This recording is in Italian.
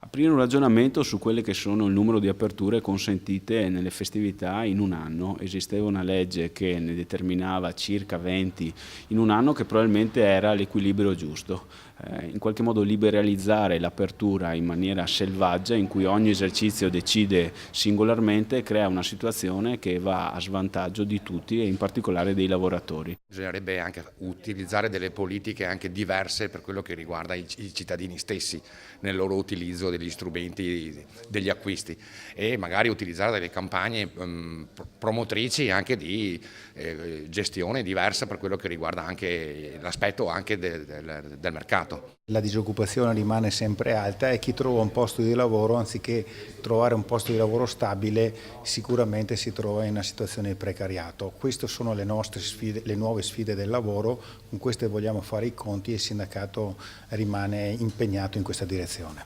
aprire un ragionamento su quelle che sono il numero di aperture consentite nelle festività in un anno. Esisteva una legge che ne determinava circa 20 in un anno, che probabilmente era l'equilibrio giusto. In qualche modo liberalizzare l'apertura in maniera selvaggia, in cui ogni esercizio decide singolarmente, crea una situazione che va a svantaggio di tutti e in particolare dei lavoratori. Bisognerebbe anche utilizzare delle politiche anche diverse per quello che riguarda i cittadini stessi nel loro utilizzo degli strumenti, degli acquisti, e magari utilizzare delle campagne promotrici anche di gestione diversa per quello che riguarda anche l'aspetto anche del mercato. La disoccupazione rimane sempre alta e chi trova un posto di lavoro, anziché trovare un posto di lavoro stabile, sicuramente si trova in una situazione di precariato. Queste sono le nostre sfide, le nuove sfide del lavoro, con queste vogliamo fare i conti e il sindacato rimane impegnato in questa direzione.